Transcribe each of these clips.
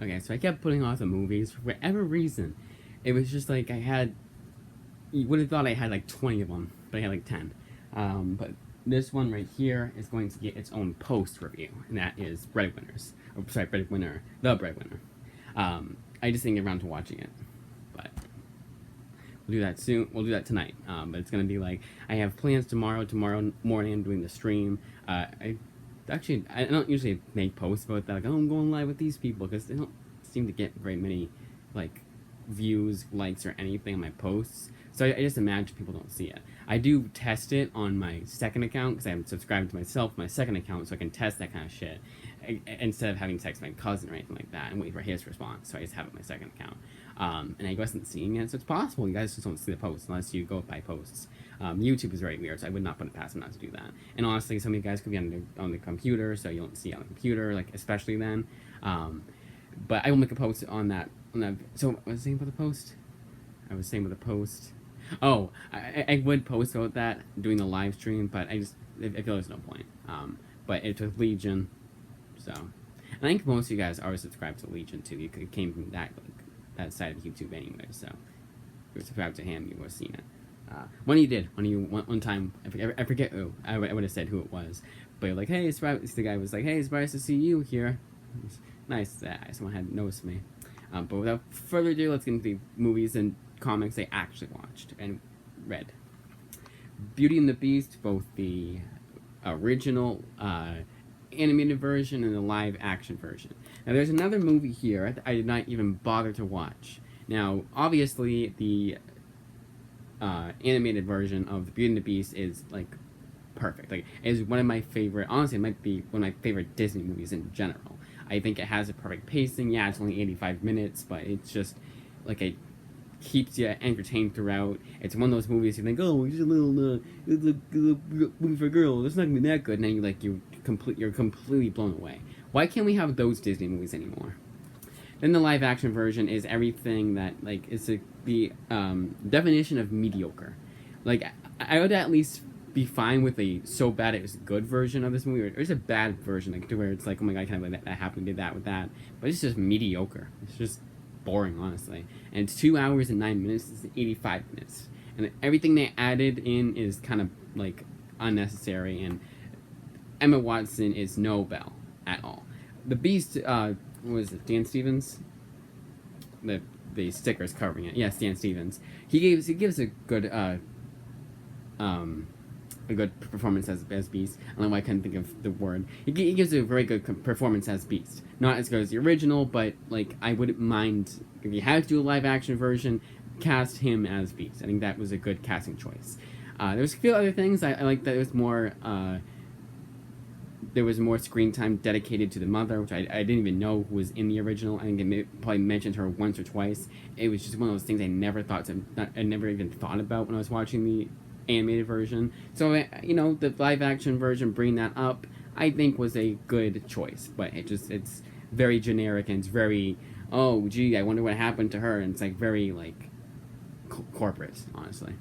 Okay, so I kept putting off the movies for whatever reason. It was just like you would have thought I had like 20 of them, but I had like 10. But this one right here is going to get its own post review, and that is Breadwinners. Oh, sorry, Breadwinner, The Breadwinner. I just didn't get around to watching it, but we'll do that soon. We'll do that tonight. But it's gonna be like I have plans tomorrow. Tomorrow morning, I'm doing the stream. I don't usually make posts about that. Like, oh, I'm going live with these people because they don't seem to get very many like views, likes, or anything on my posts. So I just imagine people don't see it. I do test it on my second account because I'm subscribed to myself, my second account, so I can test that kind of shit instead of having to text my cousin or anything like that and wait for his response. So I just have it on my second account. And I wasn't seeing it, so it's possible you guys just don't see the posts unless you go by posts. YouTube is very weird, so I would not put it past them not to do that. And honestly, some of you guys could be on the computer, so you don't see it on the computer, like especially then. But I will make a post on that. So what was I saying about the post? I was saying about the post. Oh, I would post about that doing the live stream, but I feel there's no point. But it's with Legion, so and I think most of you guys are subscribed to Legion too. You came from that side of YouTube anyway, so if you're subscribed to him, you would have seen it. One of you did. One time, I forget who. I would have said who it was, but like, hey, the guy was like, hey, it's nice to see you here. Nice that someone had noticed me. But without further ado, let's get into the movies and comics I actually watched and read. Beauty and the Beast, both the original animated version and the live action version. Now, there's another movie here I did not even bother to watch. Now, obviously, the animated version of the Beauty and the Beast is like perfect. Like, it is one of my favorite. Honestly, it might be one of my favorite Disney movies in general. I think it has a perfect pacing. Yeah, it's only 85 minutes, but it's just like it keeps you entertained throughout. It's one of those movies you think, oh, it's a little movie for girls. It's not gonna be that good, and then you're completely blown away. Why can't we have those Disney movies anymore? Then the live action version is everything that like is the definition of mediocre. Like I would at least be fine with a so bad it was good version of this movie, or there's a bad version like to where it's like, oh my god, kind of like that happened, did that with that, but it's just mediocre. It's just boring, honestly. And it's 2 hours and 9 minutes. It's 85 minutes, and everything they added in is kind of like unnecessary. And Emma Watson is no Belle at all. The Beast, what was it, Dan Stevens? The stickers covering it. Yes, Dan Stevens. He gives a good performance as Beast. I don't know why I couldn't think of the word. He gives a very good performance as Beast. Not as good as the original, but like I wouldn't mind if you had to do a live action version, cast him as Beast. I think that was a good casting choice. There's a few other things I like that it was more. There was more screen time dedicated to the mother, which I didn't even know was in the original. I think it probably mentioned her once or twice. It was just one of those things I never even thought about when I was watching the animated version. So the live action version, bringing that up, I think was a good choice. But it's very generic, and it's very, oh gee, I wonder what happened to her, and it's like very like corporate, honestly.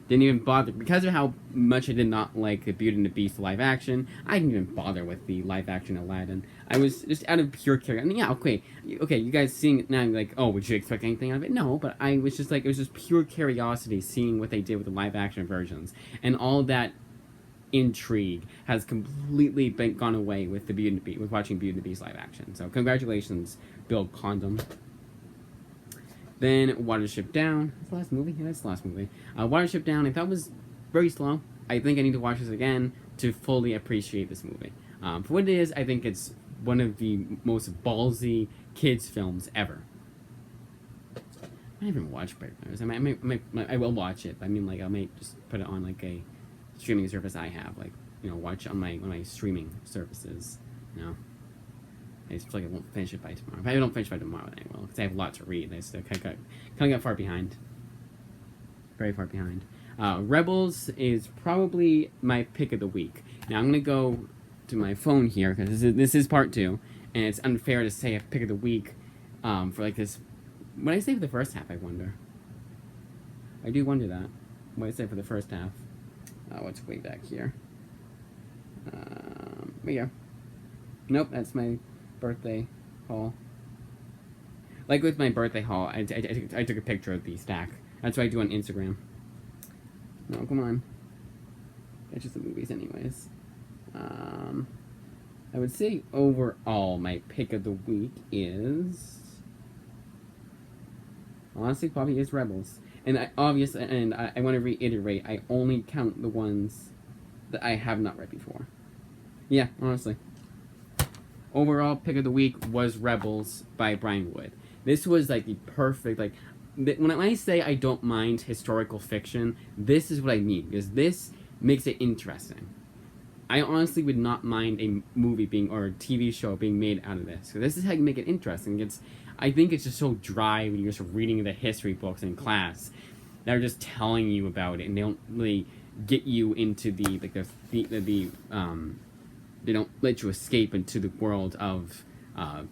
Didn't even bother because of how much I did not like the Beauty and the Beast live action. I didn't even bother with the live action Aladdin. I was just out of pure curiosity. I mean, yeah, okay. You guys seeing it now, like, oh, would you expect anything out of it? No, but I was just like, it was just pure curiosity seeing what they did with the live action versions, and all that intrigue has completely gone away with the Beauty and the Beast, with watching Beauty and the Beast live action. So congratulations, Bill Condon. Then Watership Down. That's the last movie? Yeah, that's the last movie. Watership Down, I thought was very slow. I think I need to watch this again to fully appreciate this movie. For what it is, I think it's one of the most ballsy kids films ever. I haven't watched Breadwinners. I will watch it. But I mean, like, I might just put it on like a streaming service I have, like, watch on my streaming services. I just feel like I won't finish it by tomorrow. If I don't finish it by tomorrow, then I will, because I have a lot to read. I still kind of got far behind. Very far behind. Rebels is probably my pick of the week. Now, I'm going to go to my phone here, because this is part 2, and it's unfair to say a pick of the week for like this. What did I say for the first half, I wonder? I do wonder that. What did I say for the first half? What's way back here? Here we go. Nope, that's my birthday haul. Like with my birthday haul, I took a picture of the stack. That's what I do on Instagram. No, come on. It's just the movies anyways. I would say overall my pick of the week is... honestly probably is Rebels. And I want to reiterate, I only count the ones that I have not read before. Yeah, honestly. Overall pick of the week was Rebels by Brian Wood. This was like the perfect, like, when I say I don't mind historical fiction, this is what I mean, because this makes it interesting. I honestly would not mind a movie being, or a TV show being made out of this. So this is how you make it interesting. I think it's just so dry when you're just reading the history books in class. They're just telling you about it, and they don't really get you into they don't let you escape into the world of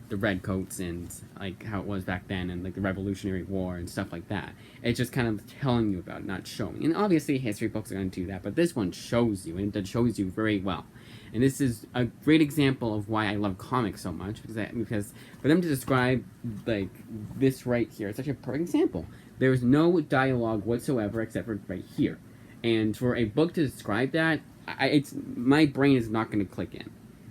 the redcoats and like how it was back then, and like the Revolutionary War and stuff like that. It's just kind of telling you about it, not showing. And obviously history books are going to do that, but this one shows you, and it shows you very well. And this is a great example of why I love comics so much, because for them to describe like this right here, it's such a perfect example. There's no dialogue whatsoever except for right here. And for a book to describe that, my brain is not going to click in.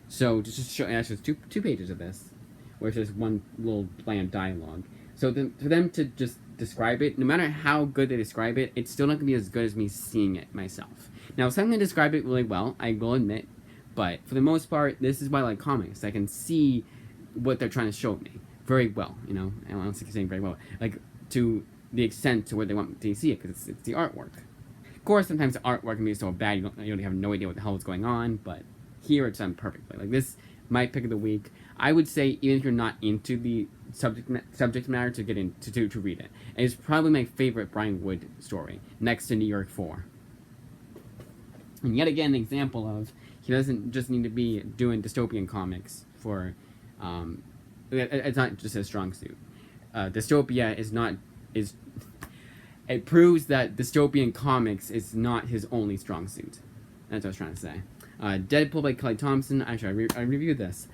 So just show, that's just two pages of this, where it's just one little bland dialogue. So for them to just describe it, no matter how good they describe it, it's still not going to be as good as me seeing it myself. Now, some can describe it really well, I will admit, but for the most part, this is why I like comics. I can see what they're trying to show me very well, you know? I don't think I'm saying very well. Like, to the extent to where they want me to see it, because it's the artwork. Of course, sometimes the artwork can be so bad you have no idea what the hell is going on, but here it's done perfectly. Like this, my pick of the week. I would say even if you're not into the subject matter, to get in to read it. And it's probably my favorite Brian Wood story, next to New York 4. And yet again, an example of he doesn't just need to be doing dystopian comics for. It's not just his strong suit. Dystopia is. It proves that dystopian comics is not his only strong suit. That's what I was trying to say. Deadpool by Kelly Thompson. Actually, I reviewed this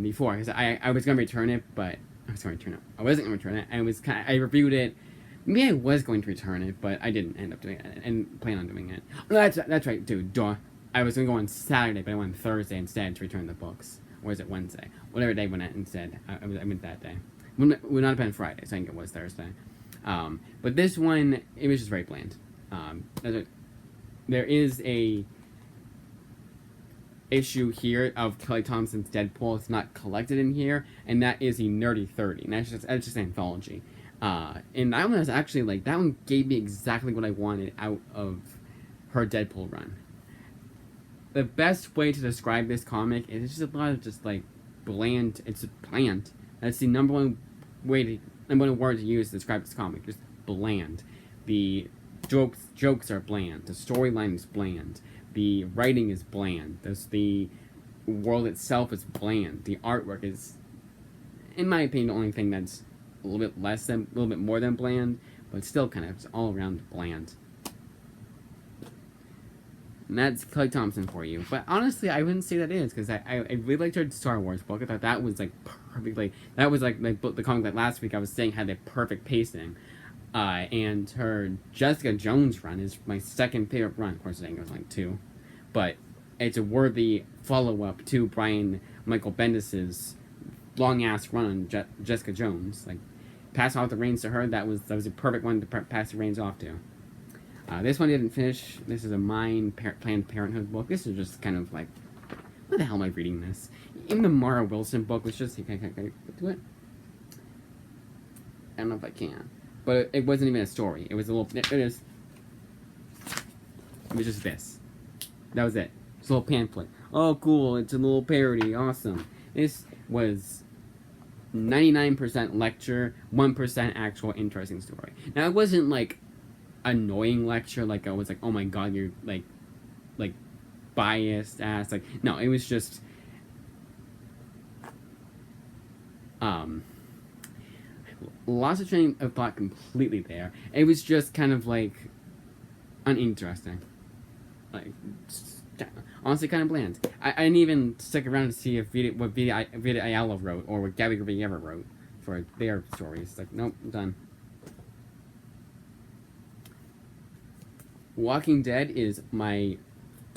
before, because I was going to return it, but I wasn't going to return it. I reviewed it. Maybe I was going to return it, but I didn't end up doing it, and plan on doing it. No, that's right, dude. Duh. I was going to go on Saturday, but I went on Thursday instead to return the books. Or is it Wednesday? Whatever day I went instead. I went that day. Would not have been Friday, so I think it was Thursday. But this one, it was just very bland. There is a issue here of Kelly Thompson's Deadpool. It's not collected in here, and that is a Nerdy 30, and that's just an anthology. And that one was actually, like, that one gave me exactly what I wanted out of her Deadpool run. The best way to describe this comic is it's just a lot of just, like, bland. It's bland. That's the number one word to use to describe this comic. Just bland. The jokes are bland. The storyline is bland. The writing is bland. The world itself is bland. The artwork is, in my opinion, the only thing that's a little bit more than bland, but still kind of all around bland. And that's Kelly Thompson for you. But honestly, I wouldn't say that is, because I really liked her Star Wars book. I thought that was like perfectly. That was like the comic that last week I was saying had the perfect pacing. And her Jessica Jones run is my second favorite run. Of course, I think it was like 2. But it's a worthy follow-up to Brian Michael Bendis's long-ass run on Jessica Jones. Like, pass off the reins to her, that was a perfect one to pass the reins off to. This one didn't finish. This is a Planned Parenthood book. This is just kind of like, what the hell am I reading this? Even the Mara Wilson book was just, can I get to it? I don't know if I can. But it wasn't even a story. It was a little, it was just this. That was it. It's a little pamphlet. Oh, cool. It's a little parody. Awesome. This was 99% lecture, 1% actual interesting story. Now, it wasn't like annoying lecture, like I was like, oh my god, you're like biased ass. Like, no, it was just lots of train of thought completely there. It was just kind of like uninteresting. Like, honestly kind of bland. I didn't even stick around to see if what Vita Ayala wrote or what Gabby Guevara wrote for their stories. Like, nope, done. Walking Dead is my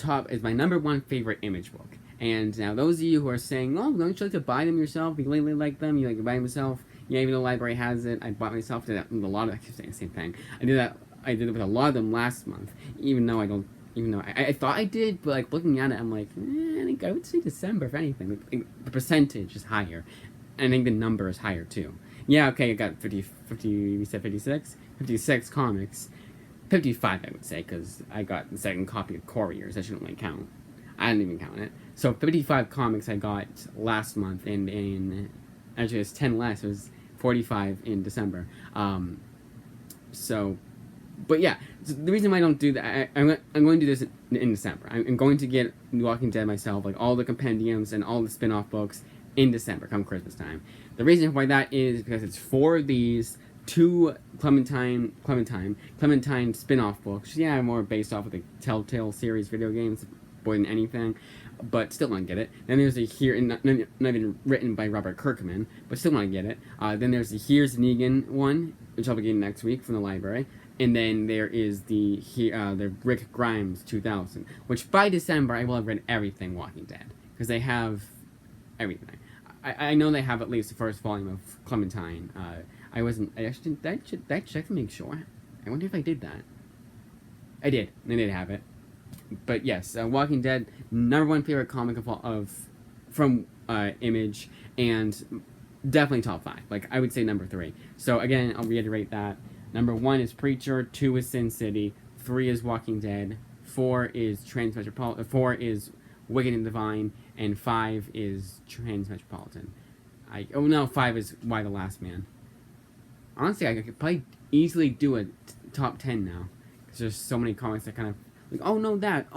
number one favorite Image book. And now those of you who are saying, "Oh, don't you like to buy them yourself? You really like them? You like to buy them yourself?" Yeah, even though the library has it, I bought myself. Did that with a lot of. I keep saying the same thing. I did that. I did it with a lot of them last month. Even though I don't. Even though I thought I did, but like looking at it, I'm like, I think I would say December if anything. The percentage is higher, and I think the number is higher too. Yeah, okay, I got 50. We said 56. 56 comics. 55, I would say, because I got the second copy of Couriers. I shouldn't really count. I didn't even count it. So 55 comics I got last month, and actually it was 10 less. It was 45 in December. But yeah, so the reason why I don't do that, I'm going to do this in December. I'm going to get Walking Dead myself, like all the compendiums and all the spin-off books in December, come Christmas time. The reason why that is because it's 4 of these, 2 Clementine spin-off books. Yeah, more based off of the Telltale series video games more than anything, but still want to get it. Then there's a not even written by Robert Kirkman, but still want to get it. Then there's the Here's Negan one, which I'll be getting next week from the library. And then there is the Rick Grimes 2000, which by December I will have read everything Walking Dead, because they have everything. I know they have at least the first volume of Clementine. I actually did I check to make sure? I wonder if I did that. I did. I did have it. But yes, Walking Dead, number one favorite comic from Image, and definitely top 5. Like, I would say number 3. So again, I'll reiterate that. Number 1 is Preacher, 2 is Sin City, 3 is Walking Dead, 4 is 4 is Wicked and Divine, and 5 is Transmetropolitan. 5 is Y the Last Man. Honestly, I could probably easily do a top 10 now, because there's so many comics that kind of like, oh no that,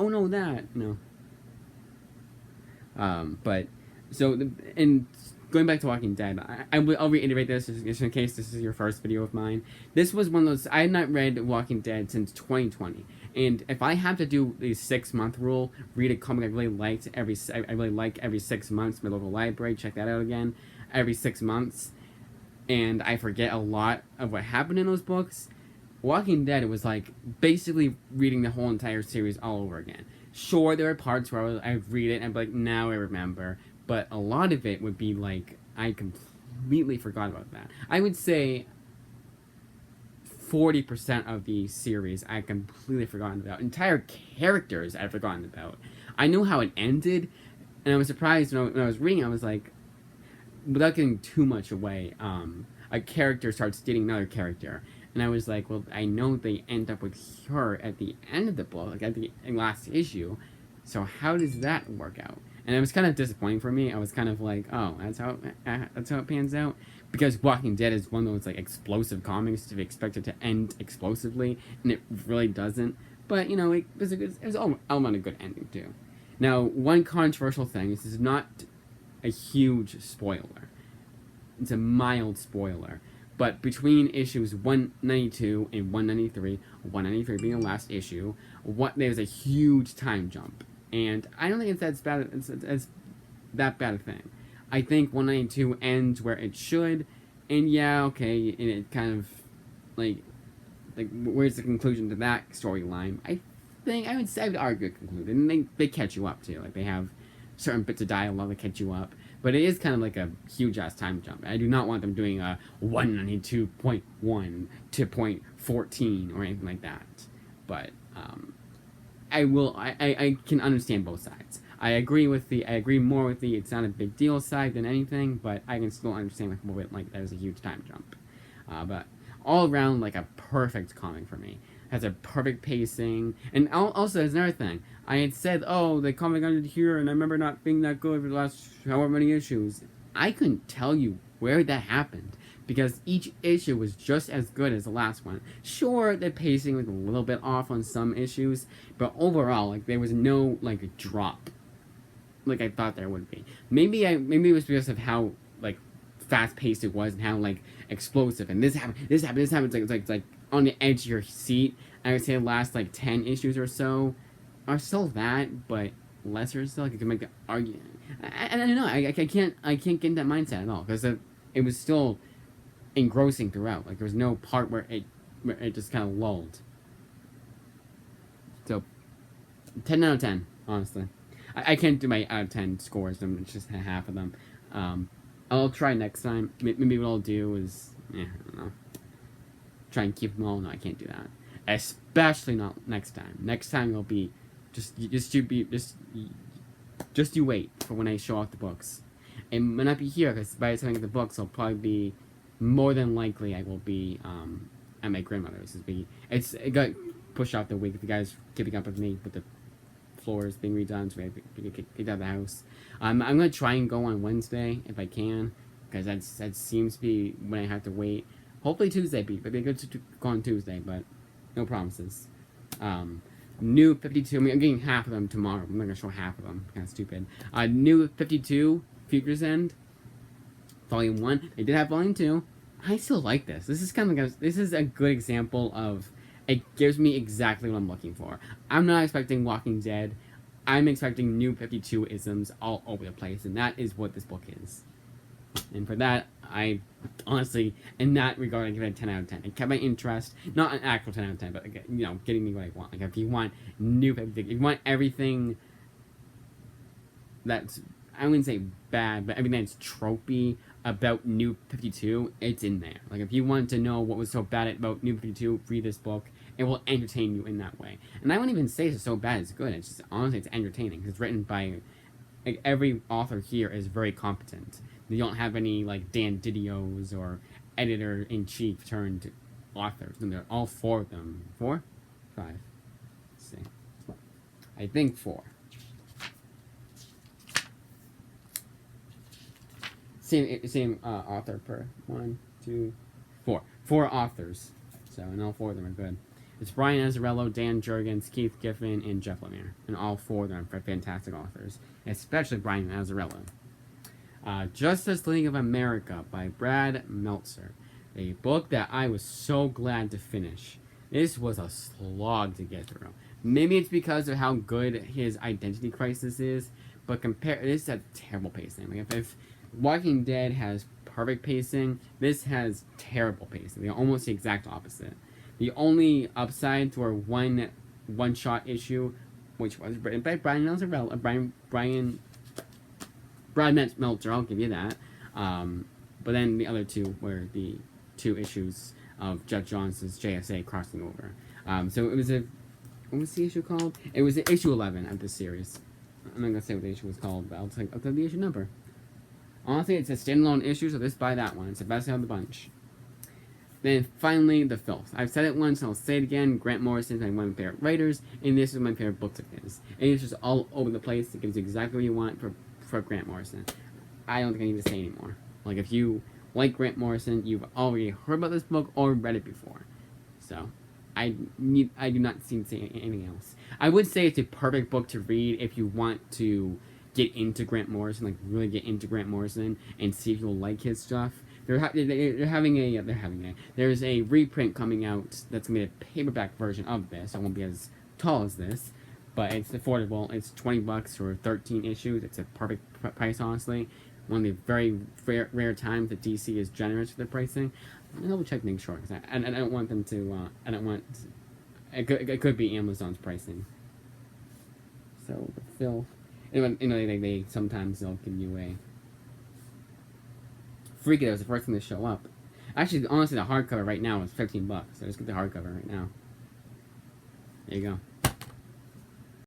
but so and going back to Walking Dead, I'll reiterate this just in case this is your first video of mine. This was one of those, I had not read Walking Dead since 2020, and if I have to do the 6-month rule, read a comic I really liked every 6 months, my local library, check that out again, every 6 months, and I forget a lot of what happened in those books, Walking Dead was like basically reading the whole entire series all over again. Sure, there were parts where I'd read it and I'd be like, now I remember, but a lot of it would be like, I completely forgot about that. I would say 40% of the series I completely forgotten about. Entire characters I'd forgotten about. I knew how it ended, and I was surprised when I was reading, I was like, without getting too much away, a character starts dating another character. And I was like, well, I know they end up with her at the end of the book, like at the last issue. So how does that work out? And it was kind of disappointing for me. I was kind of like, oh, that's how it pans out. Because Walking Dead is one of those like explosive comics to be expected to end explosively, and it really doesn't. But you know, it was all element a good ending too. Now, one controversial thing. This is not a huge spoiler. It's a mild spoiler. But between issues 192 and 193, 193 being the last issue, there's a huge time jump. And I don't think it's that bad a thing. I think 192 ends where it should, and yeah, okay, and it kind of, like where's the conclusion to that storyline? I would argue it concluded, and they catch you up too. Like, they have certain bits of dialogue that catch you up. But it is kind of like a huge-ass time jump. I do not want them doing a 192.1 to .14 or anything like that. But I can understand both sides. I agree more with the it's not a big deal side than anything, but I can still understand like there's a huge time jump. But all around, like a perfect comic for me. Has a perfect pacing, and also there's another thing. I had said, oh, the comic ended here, and I remember not being that good for the last however many issues. I couldn't tell you where that happened, because each issue was just as good as the last one. Sure, the pacing was a little bit off on some issues, but overall, like, there was no, like, drop, like I thought there would be. Maybe it was because of how, like, fast-paced it was, and how, like, explosive, and this happened, it's like on the edge of your seat. I would say the last, like, 10 issues or so, are still that, but lesser still. Like, you can make the argument. I don't know. I can't get in that mindset at all because it was still engrossing throughout. Like there was no part where it just kind of lulled. So 10 out of 10, honestly. I can't do my out of 10 scores. I'm just half of them. I'll try next time. Maybe what I'll do is, I don't know. Try and keep them all. No, I can't do that. Especially not next time. Next time it'll be just you wait for when I show off the books. It might not be here because by the time I get the books, I'll probably be more than likely I will be at my grandmother's. It got pushed off the week. The guys keeping up with me with the floors being redone, so we have to get kicked out of the house. I'm gonna try and go on Wednesday if I can, because that seems to be when I have to wait. Hopefully Tuesday but it'd be good to go on Tuesday, but no promises. New 52. I'm getting half of them tomorrow. I'm not gonna show half of them. Kind of stupid. New 52 Future's End, Volume 1. They did have Volume 2. I still like this. This is this is a good example of, it gives me exactly what I'm looking for. I'm not expecting Walking Dead. I'm expecting New 52 isms all over the place, and that is what this book is. And for that, I honestly, in that regard, I give it a 10 out of 10. It kept my interest, not an actual 10 out of 10, but getting me what I want. Like if you want New 52, if you want everything that's, I wouldn't say bad, but everything that's tropey about New 52, it's in there. Like if you want to know what was so bad about New 52, read this book. It will entertain you in that way. And I wouldn't even say it's so bad it's good. It's just, honestly, it's entertaining. It's written by, like, every author here is very competent. You don't have any like Dan Didio's or editor-in-chief turned authors. And they're all 4 of them. 4? 5. Let's see. I think 4. Same author per 1, 2, 4. 4 authors. So, and all 4 of them are good. It's Brian Azzarello, Dan Jurgens, Keith Giffen, and Jeff Lemire. And all 4 of them are fantastic authors. Especially Brian Azzarello. Justice League of America by Brad Meltzer. A book that I was so glad to finish. This was a slog to get through. Maybe it's because of how good his Identity Crisis is, but this has terrible pacing. Like if Walking Dead has perfect pacing, this has terrible pacing. They're almost the exact opposite. The only upside to our one-shot issue, which was written by Brian Meltzer, I'll give you that. But then the other 2 were the 2 issues of Jeff Johns' JSA crossing over. So it was what was the issue called? It was issue 11 of this series. I'm not gonna say what the issue was called, but I'll tell the issue number. Honestly, it's a standalone issue, so just buy that one. It's the best out of the bunch. Then finally, The Filth. I've said it once, and I'll say it again. Grant Morrison is one of my favorite writers, and this is my favorite books of his. And it's just all over the place. It gives you exactly what you want for Grant Morrison. I don't think I need to say anymore. Like, if you like Grant Morrison, you've already heard about this book or read it before. So, I do not seem to say anything else. I would say it's a perfect book to read if you want to get into Grant Morrison, like really get into Grant Morrison and see if you'll like his stuff. There's a reprint coming out that's gonna be a paperback version of this. It won't be as tall as this, but it's affordable. It's $20 for 13 issues. It's a perfect price, honestly. One of the very rare times that DC is generous with their pricing. I'll double check things short because I don't want them to. I don't want. It could be Amazon's pricing. So The Filth. They sometimes they'll give you a. Freak It was the first thing to show up. Actually, honestly, the hardcover right now is $15, so just get the hardcover right now. There you go.